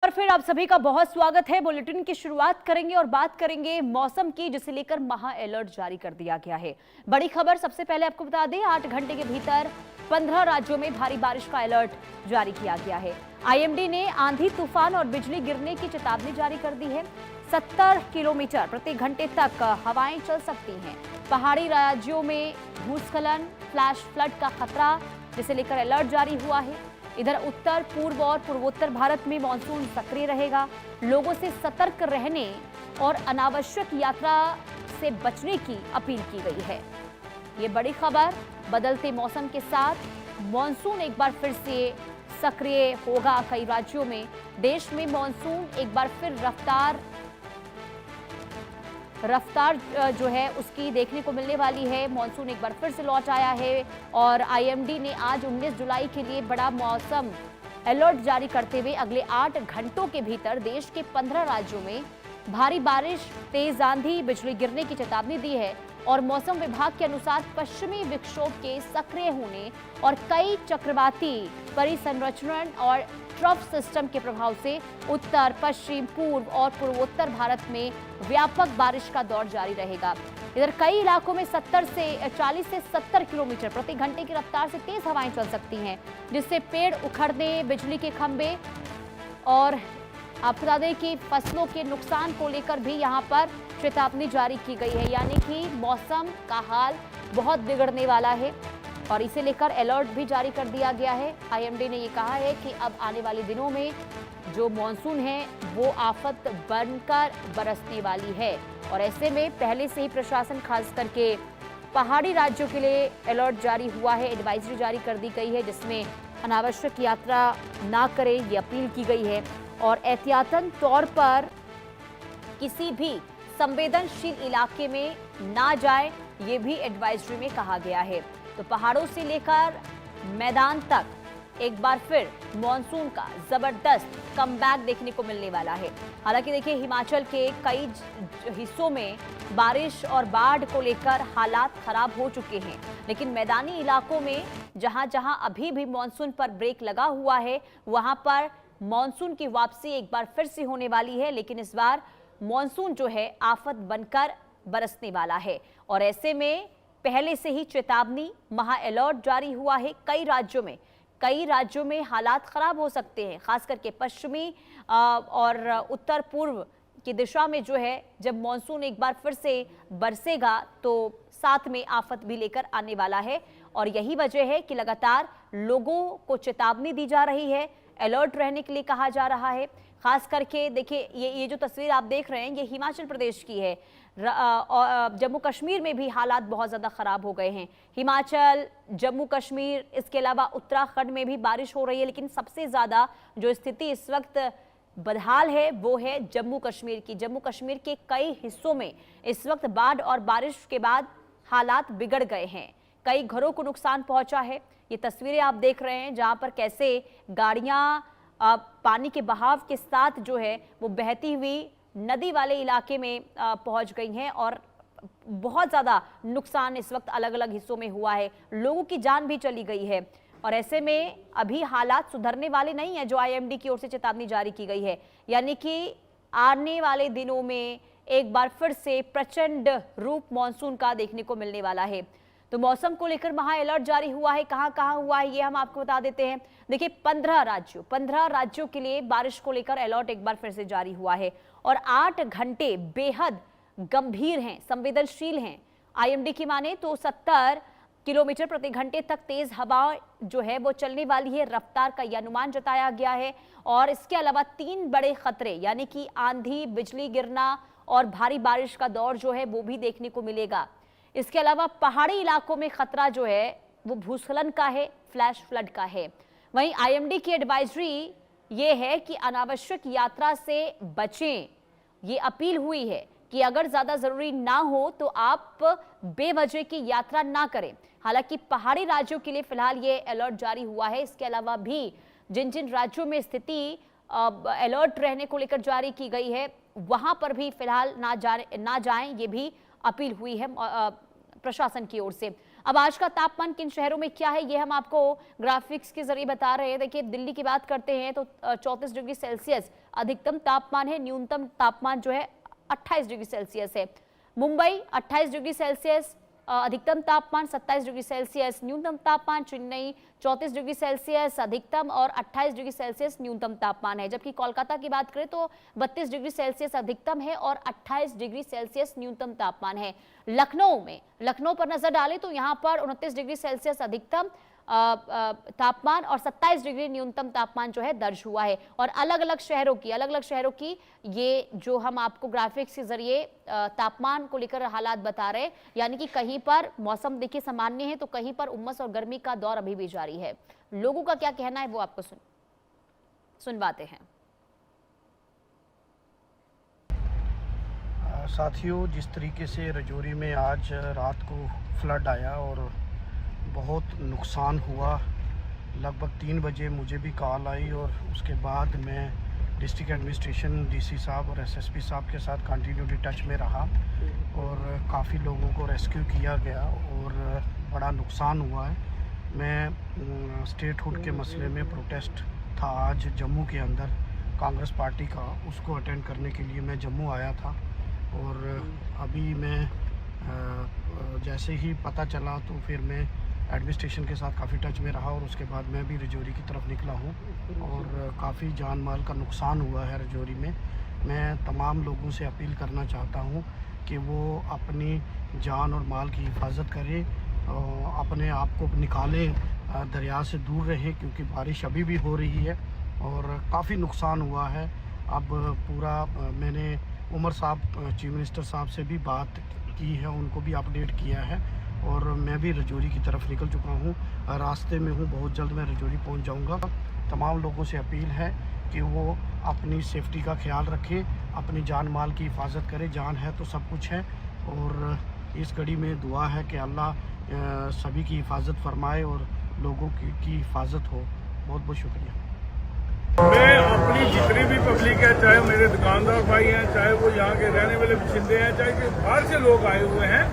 और फिर आप सभी का बहुत स्वागत है। बुलेटिन की शुरुआत करेंगे और बात करेंगे मौसम की, जिसे लेकर महा अलर्ट जारी कर दिया गया है। बड़ी खबर सबसे पहले आपको बता दें, 8 घंटे के भीतर 15 राज्यों में भारी बारिश का अलर्ट जारी किया गया है। आईएमडी ने आंधी तूफान और बिजली गिरने की चेतावनी जारी कर दी है। 70 किलोमीटर प्रति घंटे तक हवाएं चल सकती हैं। पहाड़ी राज्यों में भूस्खलन, फ्लैश फ्लड का खतरा, जिसे लेकर अलर्ट जारी हुआ है। इधर उत्तर, पूर्व और पूर्वोत्तर भारत में मानसून सक्रिय रहेगा। लोगों से सतर्क रहने और अनावश्यक यात्रा से बचने की अपील की गई है। ये बड़ी खबर, बदलते मौसम के साथ मानसून एक बार फिर से सक्रिय होगा कई राज्यों में। देश में मानसून एक बार फिर रफ्तार जो है उसकी देखने को मिलने वाली है। मानसून एक बार फिर से लौट आया है और आईएमडी ने आज 19 जुलाई के लिए बड़ा मौसम अलर्ट जारी करते हुए अगले 8 घंटों के भीतर देश के 15 राज्यों में भारी बारिश, तेज आंधी, बिजली गिरने की चेतावनी दी है। और मौसम विभाग के अनुसार पश्चिमी विक्षोभ के सक्रिय होने और कई चक्रवाती परिसंरचना और ट्रफ सिस्टम के प्रभाव से उत्तर, पश्चिम, पूर्व और पूर्वोत्तर भारत में व्यापक बारिश का दौर जारी रहेगा। इधर कई इलाकों में 40 से 70 किलोमीटर प्रति घंटे की रफ्तार से तेज हवाएं चल सकती हैं, जिससे पेड़ उखड़ने, बिजली के खंभे और आपको बता दें कि फसलों के नुकसान को लेकर भी यहां पर चेतावनी जारी की गई है। यानी कि मौसम का हाल बहुत बिगड़ने वाला है और इसे लेकर अलर्ट भी जारी कर दिया गया है। आईएमडी ने ये कहा है कि अब आने वाले दिनों में जो मानसून है वो आफत बनकर बरसने वाली है और ऐसे में पहले से ही प्रशासन खास करके पहाड़ी राज्यों के लिए अलर्ट जारी हुआ है। एडवाइजरी जारी कर दी गई है, जिसमें अनावश्यक यात्रा ना करें, ये अपील की गई है और एहतियातन तौर पर किसी भी संवेदनशील इलाके में ना जाए, ये भी एडवाइजरी में कहा गया है। तो पहाड़ों से लेकर मैदान तक एक बार फिर मॉनसून का जबरदस्त कमबैक देखने को मिलने वाला है। हालांकि देखिए, हिमाचल के कई हिस्सों में बारिश और बाढ़ को लेकर हालात खराब हो चुके हैं, लेकिन मैदानी इलाकों में जहां जहां अभी भी मॉनसून पर ब्रेक लगा हुआ है, वहां पर मॉनसून की वापसी एक बार फिर से होने वाली है। लेकिन इस बार मॉनसून जो है आफत बनकर बरसने वाला है और ऐसे में पहले से ही चेतावनी, महा अलर्ट जारी हुआ है। कई राज्यों में हालात खराब हो सकते हैं, खास करके पश्चिमी और उत्तर पूर्व की दिशा में जो है, जब मॉनसून एक बार फिर से बरसेगा तो साथ में आफत भी लेकर आने वाला है। और यही वजह है कि लगातार लोगों को चेतावनी दी जा रही है, अलर्ट रहने के लिए कहा जा रहा है। खास करके देखिए, ये जो तस्वीर आप देख रहे हैं, ये हिमाचल प्रदेश की है। जम्मू कश्मीर में भी हालात बहुत ज़्यादा ख़राब हो गए हैं। हिमाचल, जम्मू कश्मीर, इसके अलावा उत्तराखंड में भी बारिश हो रही है, लेकिन सबसे ज़्यादा जो स्थिति इस वक्त बदहाल है वो है जम्मू कश्मीर की। जम्मू कश्मीर के कई हिस्सों में इस वक्त बाढ़ और बारिश के बाद हालात बिगड़ गए हैं। कई घरों को नुकसान पहुंचा है। ये तस्वीरें आप देख रहे हैं जहां पर कैसे गाड़ियां पानी के बहाव के साथ जो है वो बहती हुई नदी वाले इलाके में पहुंच गई हैं और बहुत ज़्यादा नुकसान इस वक्त अलग अलग हिस्सों में हुआ है। लोगों की जान भी चली गई है और ऐसे में अभी हालात सुधरने वाले नहीं है, जो आईएमडी की ओर से चेतावनी जारी की गई है। यानी कि आने वाले दिनों में एक बार फिर से प्रचंड रूप मॉनसून का देखने को मिलने वाला है। तो मौसम को लेकर महा अलर्ट जारी हुआ है। कहां कहां हुआ है ये हम आपको बता देते हैं। देखिए, 15 राज्यों के लिए बारिश को लेकर अलर्ट एक बार फिर से जारी हुआ है और 8 घंटे बेहद गंभीर हैं, संवेदनशील हैं। आईएमडी की माने तो 70 किलोमीटर प्रति घंटे तक तेज हवा जो है वो चलने वाली है, रफ्तार का यह अनुमान जताया गया है। और इसके अलावा 3 बड़े खतरे, यानी कि आंधी, बिजली गिरना और भारी बारिश का दौर जो है वो भी देखने को मिलेगा। इसके अलावा पहाड़ी इलाकों में खतरा जो है वो भूस्खलन का है, फ्लैश फ्लड का है। वहीं आईएमडी की एडवाइजरी ये है कि अनावश्यक यात्रा से बचें। ये अपील हुई है कि अगर ज्यादा जरूरी ना हो तो आप बेवजह की यात्रा ना करें। हालांकि पहाड़ी राज्यों के लिए फिलहाल ये अलर्ट जारी हुआ है। इसके अलावा भी जिन जिन राज्यों में स्थिति अलर्ट रहने को लेकर जारी की गई है, वहां पर भी फिलहाल ना जाएं, ये भी अपील हुई है प्रशासन की ओर से। अब आज का तापमान किन शहरों में क्या है ये हम आपको ग्राफिक्स के जरिए बता रहे हैं। देखिए, दिल्ली की बात करते हैं तो 34 डिग्री सेल्सियस अधिकतम तापमान है, न्यूनतम तापमान जो है 28 डिग्री सेल्सियस है। मुंबई 28 डिग्री सेल्सियस अधिकतम तापमान, 27 डिग्री सेल्सियस न्यूनतम तापमान। चेन्नई 34 डिग्री सेल्सियस अधिकतम और 28 डिग्री सेल्सियस न्यूनतम तापमान है। जबकि कोलकाता की बात करें तो 32 डिग्री सेल्सियस अधिकतम है और 28 डिग्री सेल्सियस न्यूनतम तापमान है। लखनऊ पर नजर डालें तो यहाँ पर 29 डिग्री सेल्सियस अधिकतम तापमान और 27 डिग्री न्यूनतम तापमान जो है दर्ज हुआ है। और अलग अलग शहरों की ये जो हम आपको ग्राफिक्स के जरिए तापमान को लेकर हालात बता रहे हैं, यानी कि कहीं पर मौसम देखिए सामान्य है तो कहीं पर उमस और गर्मी का दौर अभी भी जारी है। लोगों का क्या कहना है वो आपको सुनवाते हैं। साथियों, जिस तरीके से रजौरी में आज रात को फ्लड आया और बहुत नुकसान हुआ, लगभग 3 बजे मुझे भी कॉल आई और उसके बाद मैं डिस्ट्रिक्ट एडमिनिस्ट्रेशन डीसी साहब और एसएसपी साहब के साथ कंटिन्यूटी टच में रहा और काफ़ी लोगों को रेस्क्यू किया गया और बड़ा नुकसान हुआ है। मैं स्टेटहुड के मसले में प्रोटेस्ट था आज जम्मू के अंदर कांग्रेस पार्टी का, उसको अटेंड करने के लिए मैं जम्मू आया था और अभी मैं जैसे ही पता चला तो फिर मैं एडमिनिस्ट्रेशन के साथ काफ़ी टच में रहा और उसके बाद मैं भी रजौरी की तरफ निकला हूँ और काफ़ी जान माल का नुकसान हुआ है रजौरी में। मैं तमाम लोगों से अपील करना चाहता हूँ कि वो अपनी जान और माल की हिफाजत करें, अपने आप को निकालें, दरिया से दूर रहें क्योंकि बारिश अभी भी हो रही है और काफ़ी नुकसान हुआ है। अब पूरा मैंने उमर साहब चीफ मिनिस्टर साहब से भी बात की है, उनको भी अपडेट किया है और मैं भी रजौरी की तरफ निकल चुका हूँ, रास्ते में हूँ, बहुत जल्द मैं रजौरी पहुँच जाऊँगा। तमाम लोगों से अपील है कि वो अपनी सेफ्टी का ख्याल रखें, अपनी जान माल की हिफाजत करें। जान है तो सब कुछ है और इस घड़ी में दुआ है कि अल्लाह सभी की हिफाजत फरमाए और लोगों की हिफाजत हो। बहुत बहुत शुक्रिया। मैं अपनी जितनी भी पब्लिक है, चाहे मेरे दुकानदार भाई हैं, चाहे वो यहाँ के रहने वाले बाशिंदे हैं, चाहे कि बाहर से लोग आए हुए हैं,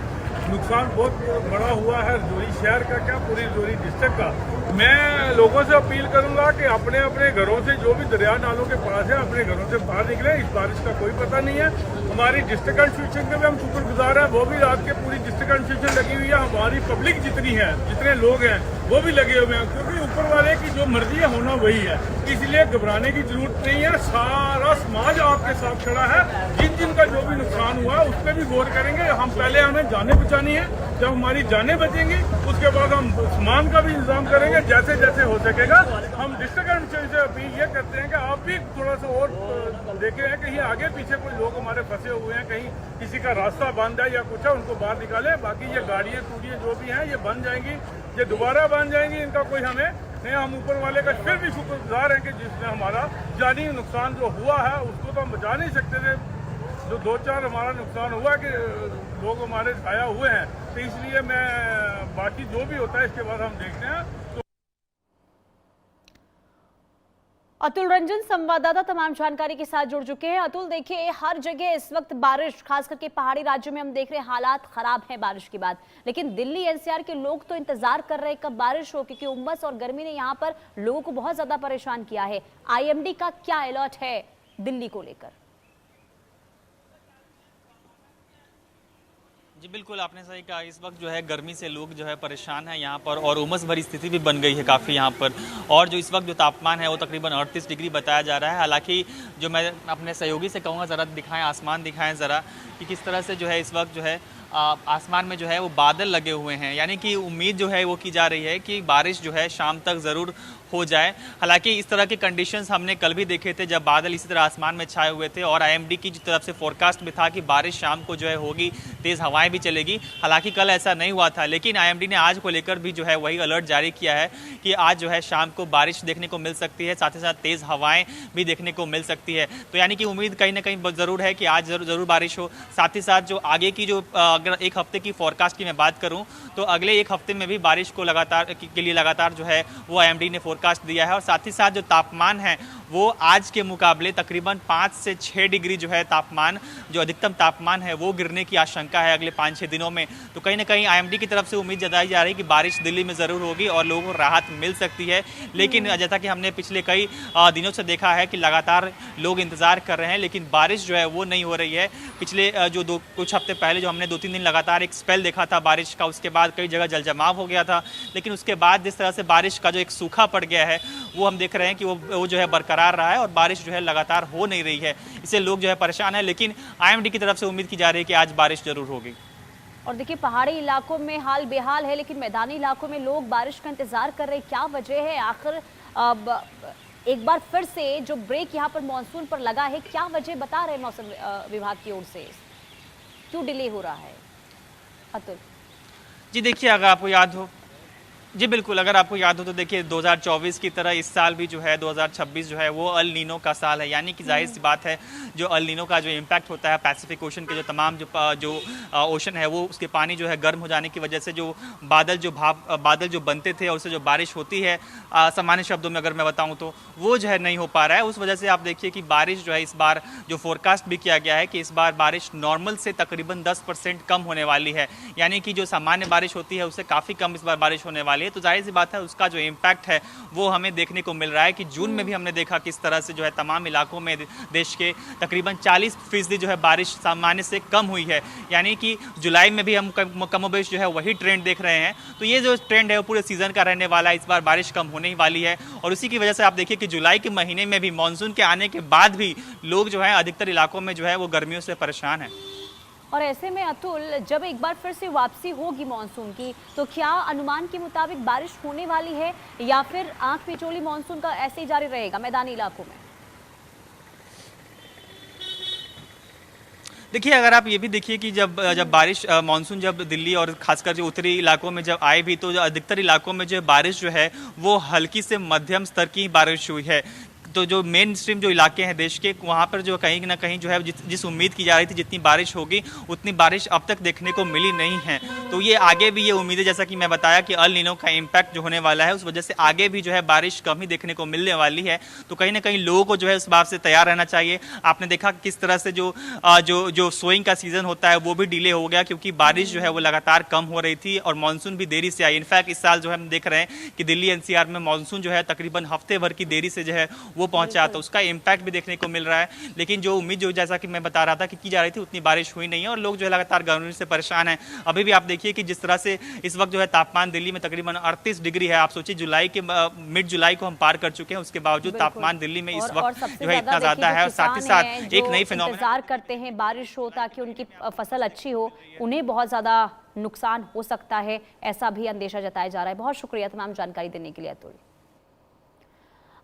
नुकसान बहुत बड़ा हुआ है रजौरी शहर का, क्या पूरी रजौरी डिस्ट्रिक्ट का। मैं लोगों से अपील करूंगा कि अपने अपने घरों से, जो भी दरिया नालों के पास है, अपने घरों से बाहर निकले। इस बारिश का कोई पता नहीं है। हमारी डिस्ट्रिक्ट एडमिनिस्ट्रेशन के भी हम शुक्रगुजार हैं, वो भी रात के पूरी डिस्ट्रिक्ट एडमिनिस्ट्रेशन लगी हुई है। हमारी पब्लिक जितनी है, जितने लोग हैं वो भी लगे हुए हैं क्योंकि ऊपर वाले की जो मर्जी है होना वही है, इसलिए घबराने की जरूरत नहीं है। सारा समाज आपके साथ खड़ा है। जिनका जो भी नुकसान हुआ उस पर भी गौर करेंगे। हम पहले हमें जाने बचानी है, जब हमारी जानें बचेंगी उसके बाद हम सामान का भी इंतजाम करेंगे जैसे जैसे हो सकेगा। हम डिस्ट्रिक्ट एडमिनिस्ट्रेशन से अपील ये करते हैं कि आप भी थोड़ा सा और देखें हैं, कहीं आगे पीछे कोई लोग हमारे फंसे हुए हैं, कहीं किसी का रास्ता बंद है या कुछ है, उनको बाहर निकालें। बाकी ये गाड़ियाँ टूटियाँ जो भी हैं ये बन जाएंगी, ये दोबारा बन जाएंगी, इनका कोई हमें नहीं। हम ऊपर वाले का फिर भी शुक्रगुजार हैं कि जिसने हमारा जानी नुकसान जो हुआ है उसको तो हम बचा नहीं सकते थे। जो 2-4 हमारा नुकसान हुआ कि लोग हमारे घायल हुए हैं, तो इसलिए मैं बाकी जो भी होता है इसके बाद हम देखते हैं। अतुल रंजन संवाददाता तमाम जानकारी के साथ जुड़ चुके हैं। अतुल, देखिए हर जगह इस वक्त बारिश, खास करके पहाड़ी राज्यों में हम देख रहे हैं हालात खराब हैं बारिश के बाद, लेकिन दिल्ली एनसीआर के लोग तो इंतजार कर रहे हैं कब बारिश हो, क्योंकि उमस और गर्मी ने यहाँ पर लोगों को बहुत ज्यादा परेशान किया है। आईएमडी का क्या अलर्ट है दिल्ली को लेकर? जी बिल्कुल, आपने सही कहा। इस वक्त जो है गर्मी से लोग जो है परेशान हैं यहाँ पर और उमस भरी स्थिति भी बन गई है काफ़ी यहाँ पर। और जो इस वक्त जो तापमान है वो तकरीबन 38 डिग्री बताया जा रहा है। हालांकि जो मैं अपने सहयोगी से कहूँगा ज़रा दिखाएं, आसमान दिखाएं ज़रा कि किस तरह से जो है इस वक्त जो है आसमान में जो है वो बादल लगे हुए हैं, यानी कि उम्मीद जो है वो की जा रही है कि बारिश जो है शाम तक ज़रूर हो जाए। हालांकि इस तरह के कंडीशंस हमने कल भी देखे थे जब बादल इसी तरह आसमान में छाए हुए थे और आईएमडी की तरफ से फोरकास्ट भी था कि बारिश शाम को जो है होगी, तेज़ हवाएं भी चलेगी। हालांकि कल ऐसा नहीं हुआ था, लेकिन आईएमडी ने आज को लेकर भी जो है वही अलर्ट जारी किया है कि आज जो है शाम को बारिश देखने को मिल सकती है, साथ ही साथ तेज़ हवाएँ भी देखने को मिल सकती है। तो यानी कि उम्मीद कहीं ना कहीं ज़रूर है कि आज ज़रूर बारिश हो। साथ ही साथ जो आगे की जो अगर एक हफ्ते की फोरकास्ट की मैं बात करूँ तो अगले एक हफ्ते में भी बारिश को लगातार के लिए लगातार जो है वो आईएमडी ने फोरकास्ट दिया है। और साथ ही साथ जो तापमान है वो आज के मुकाबले तकरीबन 5 से 6 डिग्री जो है तापमान, जो अधिकतम तापमान है वो गिरने की आशंका है अगले 5-6 दिनों में। तो कहीं ना कहीं IMD की तरफ से उम्मीद जताई जा रही है कि बारिश दिल्ली में ज़रूर होगी और लोगों को राहत मिल सकती है। लेकिन जैसा कि हमने पिछले कई दिनों से देखा है कि लगातार लोग इंतज़ार कर रहे हैं, लेकिन बारिश जो है वो नहीं हो रही है। पिछले कुछ हफ्ते पहले जो हमने 2-3 दिन लगातार एक स्पेल देखा था बारिश का, उसके बाद कई जगह जलजमाव हो गया था, लेकिन उसके बाद जिस तरह से बारिश का जो एक सूखा पड़ गया है वो हम देख रहे हैं कि वो जो है बरकरार रहा है और बारिश जो है लगातार हो नहीं रही है। इससे लोग जो है परेशान है, लेकिन IMD की तरफ से उम्मीद की जा रही है कि आज बारिश जरूर होगी। और देखिए पहाड़ी इलाकों में हाल बेहाल है, लेकिन मैदानी इलाकों में लोग बारिश का इंतजार कर रहे हैं। क्या वजह है आखिर? अब एक बार फिर से जो ब्रेक यहाँ पर मॉनसून पर लगा है, क्या वजह बता रहे हैं मौसम विभाग की ओर से? क्यों डिले हो रहा है अतुल? जी देखिए, अगर आपको याद हो, जी बिल्कुल, अगर आपको याद हो तो देखिए 2024 की तरह इस साल भी जो है 2026 जो है वो अल नीनो का साल है। यानी कि जाहिर सी बात है जो अल नीनो का जो इम्पैक्ट होता है पैसिफिक ओशन के जो तमाम जो ओशन है वो उसके पानी जो है गर्म हो जाने की वजह से जो बादल जो बनते थे और उससे जो बारिश होती है, सामान्य शब्दों में अगर मैं बताऊं तो वो जो है नहीं हो पा रहा है। उस वजह से आप देखिए कि बारिश जो है इस बार जो फोरकास्ट भी किया गया है कि इस बार बारिश नॉर्मल से तकरीबन 10% कम होने वाली है। यानी कि जो सामान्य बारिश होती है उससे काफ़ी कम इस बार बारिश होने वाली है। तो जाहिर सी बात है उसका जो इम्पैक्ट है वो हमें देखने को मिल रहा है कि जून में भी हमने देखा किस तरह से जो है तमाम इलाकों में देश के तकरीबन 40% जो है बारिश सामान्य से कम हुई है। यानी कि जुलाई में भी हम कमोबेश जो है वही ट्रेंड देख रहे हैं। तो ये जो ट्रेंड है वो पूरे सीजन का रहने वाला है। इस बार बारिश कम होने ही वाली है और उसी की वजह से आप देखिए कि जुलाई के महीने में भी मानसून के आने के बाद भी लोग जो है अधिकतर इलाकों में जो है वो गर्मियों से परेशान है। और ऐसे में अतुल, जब एक बार फिर से वापसी होगी मॉनसून की, तो क्या अनुमान के मुताबिक बारिश होने वाली है या फिर आंख मिचोली मॉनसून का ऐसे ही जारी रहेगा मैदानी इलाकों में? देखिए, अगर आप ये भी देखिए कि जब बारिश मानसून जब दिल्ली और खासकर जो उत्तरी इलाकों में जब आए भी तो अधिकतर इलाकों में जो बारिश जो है वो हल्की से मध्यम स्तर की बारिश हुई है। तो जो मेन स्ट्रीम जो इलाके हैं देश के, वहाँ पर जो कहीं ना कहीं जो है जिस उम्मीद की जा रही थी जितनी बारिश होगी उतनी बारिश अब तक देखने को मिली नहीं है। तो ये आगे भी ये उम्मीद है, जैसा कि मैं बताया कि अल नीनो का इम्पैक्ट जो होने वाला है उस वजह से आगे भी जो है बारिश कम ही देखने को मिलने वाली है। तो कहीं ना कहीं लोगों को जो है उस बात से तैयार रहना चाहिए। आपने देखा किस तरह से जो सोइंग का सीजन होता है वो भी डिले हो गया क्योंकि बारिश जो है वो लगातार कम हो रही थी और मानसून भी देरी से आई। इनफैक्ट इस साल जो है हम देख रहे हैं कि दिल्ली NCR में मानसून जो है तकरीबन हफ्ते भर की देरी से जो है वो पहुंचा, तो उसका इम्पैक्ट भी देखने को मिल रहा है। लेकिन जो उम्मीद जो जैसा कि मैं बता रहा था कि की जा रही थी उतनी बारिश हुई नहीं है और लोग जो है लगातार गर्मी से परेशान हैं। अभी भी आप देखिए कि जिस तरह से इस वक्त जो है तापमान दिल्ली में तकरीबन 38 डिग्री है। आप सोचिए जुलाई के मिड जुलाई को हम पार कर चुके हैं, उसके बावजूद तापमान दिल्ली में इस वक्त जो है इतना ज्यादा है। और साथ ही साथ एक नई फिनोमेना इंतजार करते हैं बारिश हो ताकि उनकी फसल अच्छी हो, उन्हें बहुत ज्यादा नुकसान हो सकता है, ऐसा भी अंदेशा जताया जा रहा है। बहुत शुक्रिया तमाम जानकारी देने के लिए अतुल।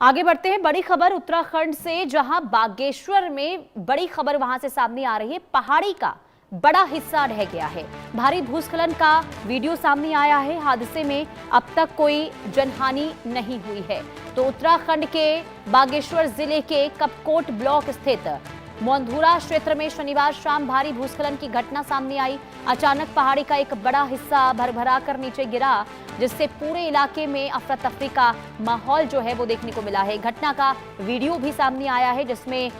आगे बढ़ते हैं, बड़ी खबर उत्तराखंड से, जहां बागेश्वर में बड़ी खबर वहां से सामने आ रही है। पहाड़ी का बड़ा हिस्सा ढह गया है। भारी भूस्खलन का वीडियो सामने आया है। हादसे में अब तक कोई जनहानि नहीं हुई है। तो उत्तराखंड के बागेश्वर जिले के कपकोट ब्लॉक स्थित मोंधुरा क्षेत्र में शनिवार शाम भारी भूस्खलन की घटना सामने आई। अचानक पहाड़ी का एक बड़ा हिस्सा भरभरा कर नीचे गिरा, जिससे पूरे इलाके में अफरा तफरी का माहौल जो है वो देखने को मिला है। घटना का वीडियो भी सामने आया है जिसमें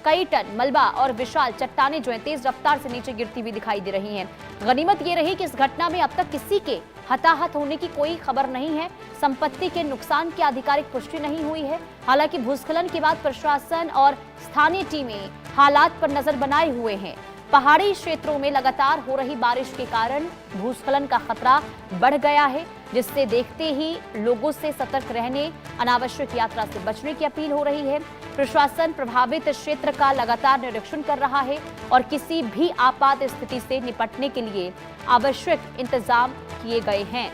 कई टन मलबा और विशाल चट्टानें जो है तेज रफ्तार से नीचे गिरती हुई दिखाई दे रही हैं। गनीमत ये रही कि इस घटना में अब तक किसी के हताहत होने की कोई खबर नहीं है। संपत्ति के नुकसान की आधिकारिक पुष्टि नहीं हुई है। हालांकि भूस्खलन के बाद प्रशासन और स्थानीय टीमें हालात पर नजर बनाए हुए हैं। पहाड़ी क्षेत्रों में लगातार हो रही बारिश के कारण भूस्खलन का खतरा बढ़ गया है, जिससे देखते ही लोगों से सतर्क रहने, अनावश्यक यात्रा से बचने की अपील हो रही है। प्रशासन प्रभावित क्षेत्र का लगातार निरीक्षण कर रहा है और किसी भी आपात स्थिति से निपटने के लिए आवश्यक इंतजाम किए गए हैं।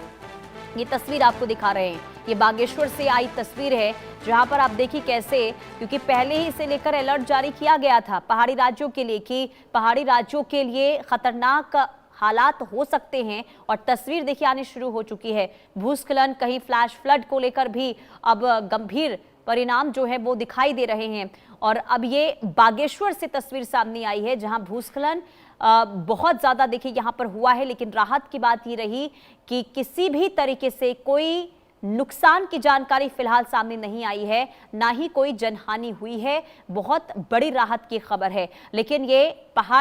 ये तस्वीर आपको दिखा रहे हैं, ये बागेश्वर से आई तस्वीर है, जहां पर आप देखिए कैसे, क्योंकि पहले ही इसे लेकर अलर्ट जारी किया गया था पहाड़ी राज्यों के लिए कि पहाड़ी राज्यों के लिए खतरनाक हालात हो सकते हैं। और तस्वीर देखिए आनी शुरू हो चुकी है। भूस्खलन, कहीं फ्लैश फ्लड को लेकर भी अब गंभीर परिणाम जो है वो दिखाई दे रहे हैं। और अब ये बागेश्वर से तस्वीर सामने आई है, जहां भूस्खलन बहुत ज़्यादा देखिए यहाँ पर हुआ है। लेकिन राहत की बात ये रही कि किसी भी तरीके से कोई नुकसान की जानकारी फिलहाल सामने नहीं आई है, ना ही कोई जनहानि हुई है। बहुत बड़ी राहत की खबर है, लेकिन ये पहाड़